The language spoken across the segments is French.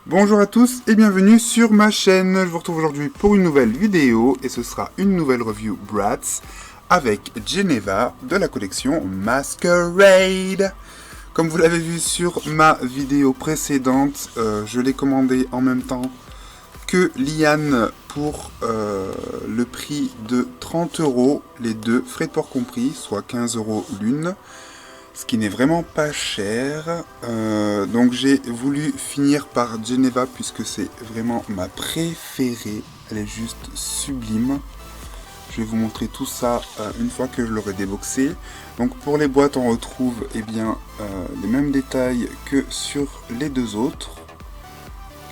Bonjour à tous et bienvenue sur ma chaîne. Je vous retrouve aujourd'hui pour une nouvelle vidéo et ce sera une nouvelle review Bratz avec Geneva de la collection Masquerade. Comme vous l'avez vu sur ma vidéo précédente, je l'ai commandé en même temps que Liane pour le prix de 30 €, les deux, frais de port compris, soit 15 € l'une. Ce qui n'est vraiment pas cher. Donc j'ai voulu finir par Geneva puisque c'est vraiment ma préférée. Elle est juste sublime. Je vais vous montrer tout ça une fois que je l'aurai déboxé. Donc pour les boîtes on retrouve les mêmes détails que sur les deux autres.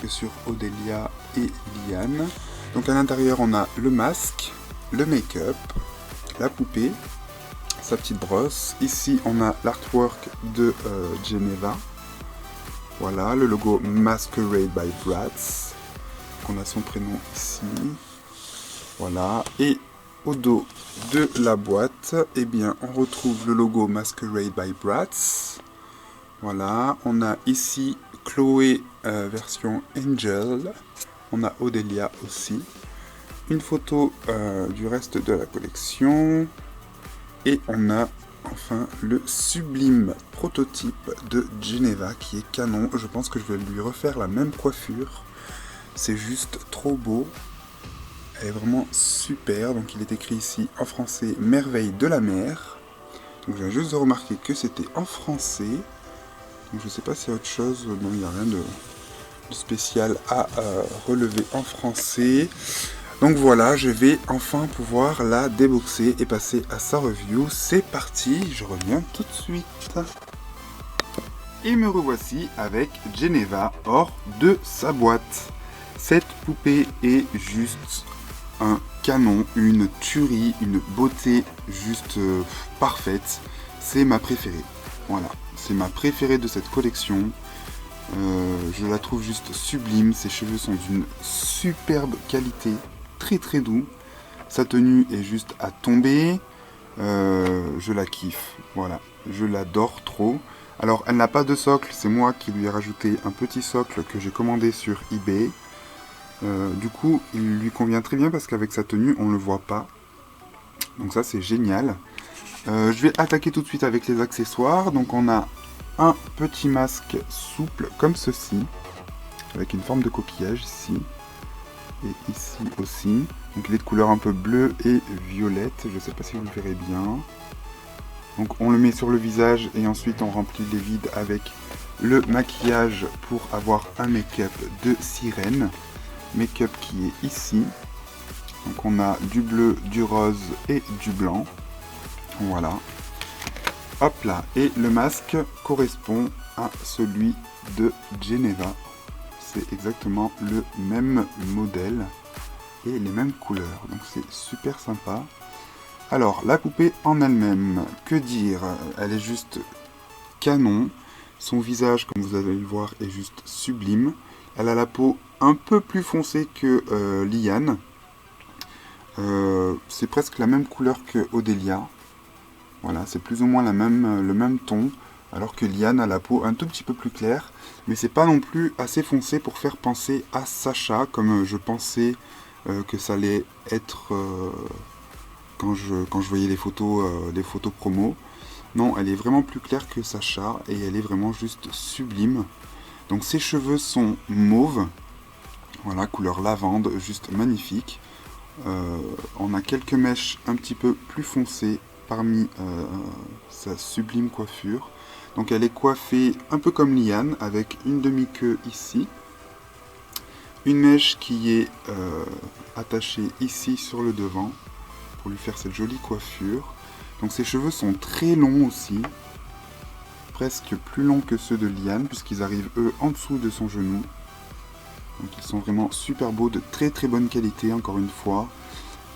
Que sur Odelia et Liane. Donc à l'intérieur on a le masque, le make-up, la poupée, sa petite brosse. Ici on a l'artwork de Geneva. Voilà, le logo Masquerade by Bratz. On a son prénom ici. Voilà, et au dos de la boîte, eh bien, on retrouve le logo Masquerade by Bratz. Voilà, on a ici Chloé version Angel. On a Odelia aussi. Une photo du reste de la collection. Et on a enfin le sublime prototype de Geneva qui est canon. Je pense que je vais lui refaire la même coiffure. C'est juste trop beau. Elle est vraiment super. Donc il est écrit ici en français Merveille de la mer. Donc je viens juste de remarquer que c'était en français. Donc je ne sais pas s'il y a autre chose. Non, il n'y a rien de spécial à relever en français. Donc voilà, je vais enfin pouvoir la déboxer et passer à sa review. C'est parti, je reviens tout de suite. Et me revoici avec Geneva hors de sa boîte. Cette poupée est juste un canon, une tuerie, une beauté juste parfaite. C'est ma préférée. Voilà, c'est ma préférée de cette collection. Je la trouve juste sublime. Ses cheveux sont d'une superbe qualité. Très doux, sa tenue est juste à tomber, je la kiffe, voilà, je l'adore trop. Alors elle n'a pas de socle, c'est moi qui lui ai rajouté un petit socle que j'ai commandé sur eBay. Du coup il lui convient très bien parce qu'avec sa tenue on ne le voit pas, donc ça c'est génial. Je vais attaquer tout de suite avec les accessoires. Donc on a un petit masque souple comme ceci, avec une forme de coquillage ici. Et ici aussi, donc il est de couleur un peu bleue et violette, je ne sais pas si vous le verrez bien. Donc on le met sur le visage et ensuite on remplit les vides avec le maquillage pour avoir un make-up de sirène. Make-up qui est ici. Donc on a du bleu, du rose et du blanc. Voilà. Hop là, et le masque correspond à celui de Geneva. C'est exactement le même modèle et les mêmes couleurs, donc c'est super sympa. Alors la poupée en elle-même, que dire, elle est juste canon. Son visage, comme vous allez le voir, est juste sublime. Elle a la peau un peu plus foncée que Liane. C'est presque la même couleur que Odelia. Voilà, c'est plus ou moins le même ton. Alors que Liane a la peau un tout petit peu plus claire, mais c'est pas non plus assez foncé pour faire penser à Sacha, comme je pensais que ça allait être quand je voyais les photos promo. Non, elle est vraiment plus claire que Sacha, et elle est vraiment juste sublime. Donc ses cheveux sont mauves, voilà, couleur lavande, juste magnifique. On a quelques mèches un petit peu plus foncées parmi sa sublime coiffure. Donc elle est coiffée un peu comme Liane, avec une demi-queue ici, une mèche qui est attachée ici sur le devant, pour lui faire cette jolie coiffure. Donc ses cheveux sont très longs aussi, presque plus longs que ceux de Liane, puisqu'ils arrivent eux en dessous de son genou. Donc ils sont vraiment super beaux, de très bonne qualité encore une fois.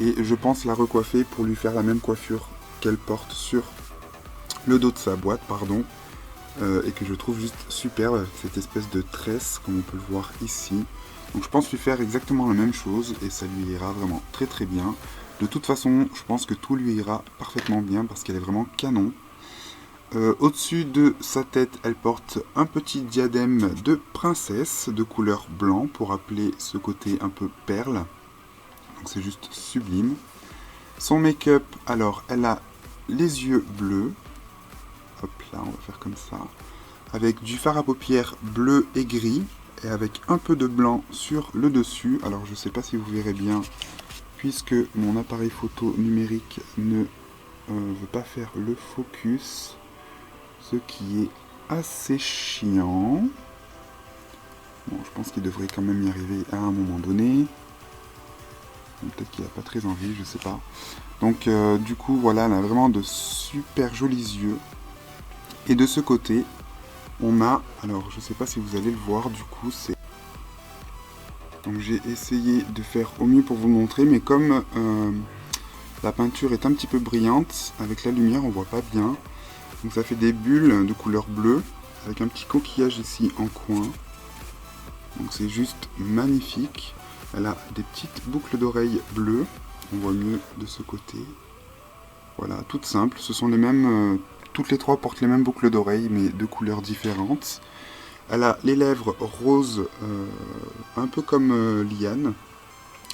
Et je pense la recoiffer pour lui faire la même coiffure qu'elle porte sur le dos de sa boîte, pardon. et que je trouve juste superbe avec cette espèce de tresse comme on peut le voir ici. Donc je pense lui faire exactement la même chose et ça lui ira vraiment très très bien. De toute façon, je pense que tout lui ira parfaitement bien parce qu'elle est vraiment canon. Au-dessus de sa tête, elle porte un petit diadème de princesse de couleur blanc pour rappeler ce côté un peu perle. Donc c'est juste sublime. Son make-up, alors elle a les yeux bleus. Hop là, on va faire comme ça. Avec du fard à paupières bleu et gris. Et avec un peu de blanc sur le dessus. Alors je ne sais pas si vous verrez bien, puisque mon appareil photo numérique ne veut pas faire le focus. Ce qui est assez chiant. Bon, je pense qu'il devrait quand même y arriver à un moment donné. Peut-être qu'il n'a pas très envie, je sais pas. Donc du coup, voilà, elle a vraiment de super jolis yeux. Et de ce côté, on a, alors je sais pas si vous allez le voir, du coup, c'est... Donc j'ai essayé de faire au mieux pour vous le montrer, mais comme la peinture est un petit peu brillante, avec la lumière, on voit pas bien. Donc ça fait des bulles de couleur bleue, avec un petit coquillage ici en coin. Donc c'est juste magnifique. Elle a des petites boucles d'oreilles bleues, on voit mieux de ce côté. Voilà, toutes simples, ce sont les mêmes, toutes les trois portent les mêmes boucles d'oreilles, mais de couleurs différentes. Elle a les lèvres roses, un peu comme Liane,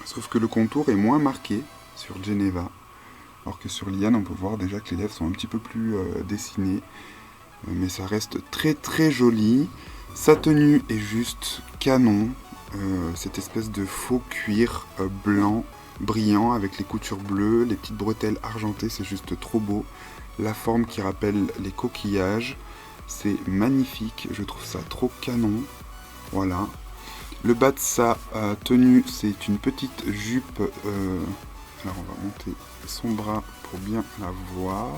sauf que le contour est moins marqué sur Geneva. Alors que sur Liane, on peut voir déjà que les lèvres sont un petit peu plus dessinées. Mais ça reste très très joli. Sa tenue est juste canon. Cette espèce de faux cuir blanc, brillant, avec les coutures bleues, les petites bretelles argentées, c'est juste trop beau. La forme qui rappelle les coquillages, c'est magnifique. Je trouve ça trop canon. Voilà. Le bas de sa tenue, c'est une petite jupe... alors on va monter son bras pour bien la voir.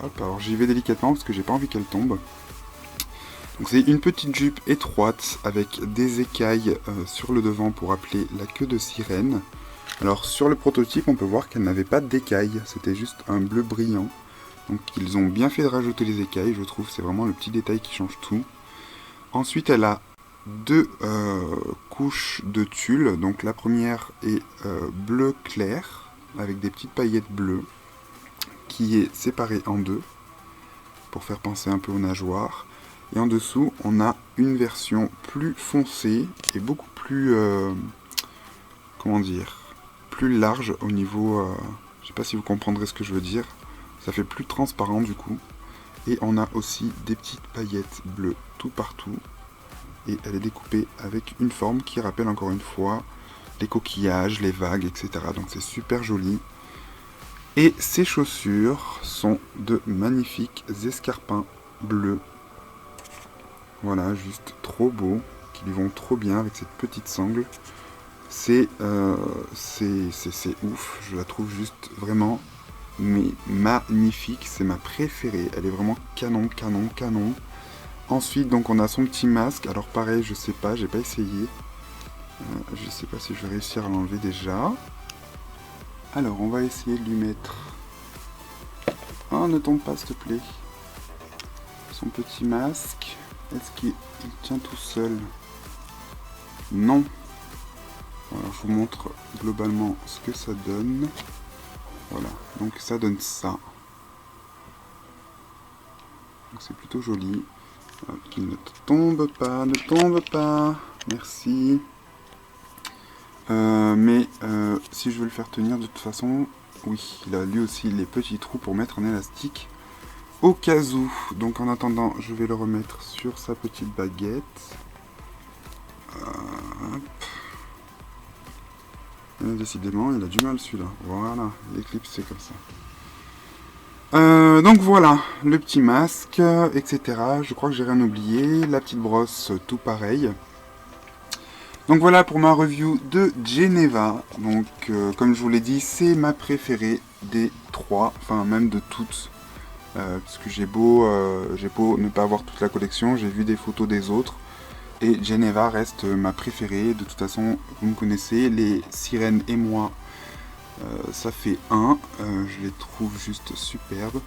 Hop, alors j'y vais délicatement parce que j'ai pas envie qu'elle tombe. Donc c'est une petite jupe étroite avec des écailles sur le devant pour rappeler la queue de sirène. Alors sur le prototype, on peut voir qu'elle n'avait pas d'écailles, c'était juste un bleu brillant. Donc ils ont bien fait de rajouter les écailles, je trouve, c'est vraiment le petit détail qui change tout. Ensuite, elle a deux couches de tulle. Donc la première est bleu clair avec des petites paillettes bleues qui est séparée en deux pour faire penser un peu aux nageoires. Et en dessous, on a une version plus foncée et beaucoup plus, comment dire, plus large au niveau, je sais pas si vous comprendrez ce que je veux dire. Ça fait plus transparent du coup. Et on a aussi des petites paillettes bleues tout partout. Et elle est découpée avec une forme qui rappelle encore une fois les coquillages, les vagues, etc. Donc c'est super joli. Et ses chaussures sont de magnifiques escarpins bleus. Voilà, juste trop beau, qui lui vont trop bien avec cette petite sangle. C'est ouf, je la trouve juste vraiment magnifique. C'est ma préférée, elle est vraiment canon, canon, canon. Ensuite, donc on a son petit masque. Alors pareil, je sais pas, j'ai pas essayé. Je sais pas si je vais réussir à l'enlever déjà. Alors, on va essayer de lui mettre... Oh, ne tombe pas, s'il te plaît. Son petit masque. Est-ce qu'il tient tout seul? Non. Alors, je vous montre globalement ce que ça donne. Voilà, donc ça donne ça. Donc c'est plutôt joli. Qu'il ne tombe pas, ne tombe pas. Merci. Si je veux le faire tenir de toute façon, oui, il a lui aussi les petits trous pour mettre un élastique au cas où. Donc en attendant, je vais le remettre sur sa petite baguette. Décidément, il a du mal celui-là. Voilà, l'éclipse c'est comme ça. Donc voilà, le petit masque, etc. Je crois que j'ai rien oublié. La petite brosse, tout pareil. Donc voilà pour ma review de Geneva. Donc comme je vous l'ai dit, c'est ma préférée des trois, enfin même de toutes. Parce que j'ai beau ne pas avoir toute la collection, j'ai vu des photos des autres. Et Geneva reste ma préférée. De toute façon, vous me connaissez, les sirènes et moi, ça fait un. Je les trouve juste superbes.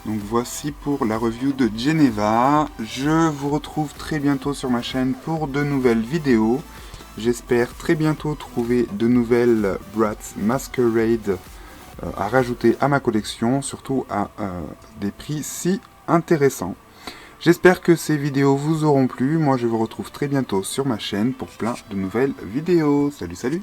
Donc voici pour la review de Geneva. Je vous retrouve très bientôt sur ma chaîne pour de nouvelles vidéos. J'espère très bientôt trouver de nouvelles Bratz Masquerade à rajouter à ma collection, surtout à des prix si intéressants. J'espère que ces vidéos vous auront plu. Moi, je vous retrouve très bientôt sur ma chaîne pour plein de nouvelles vidéos. Salut, salut!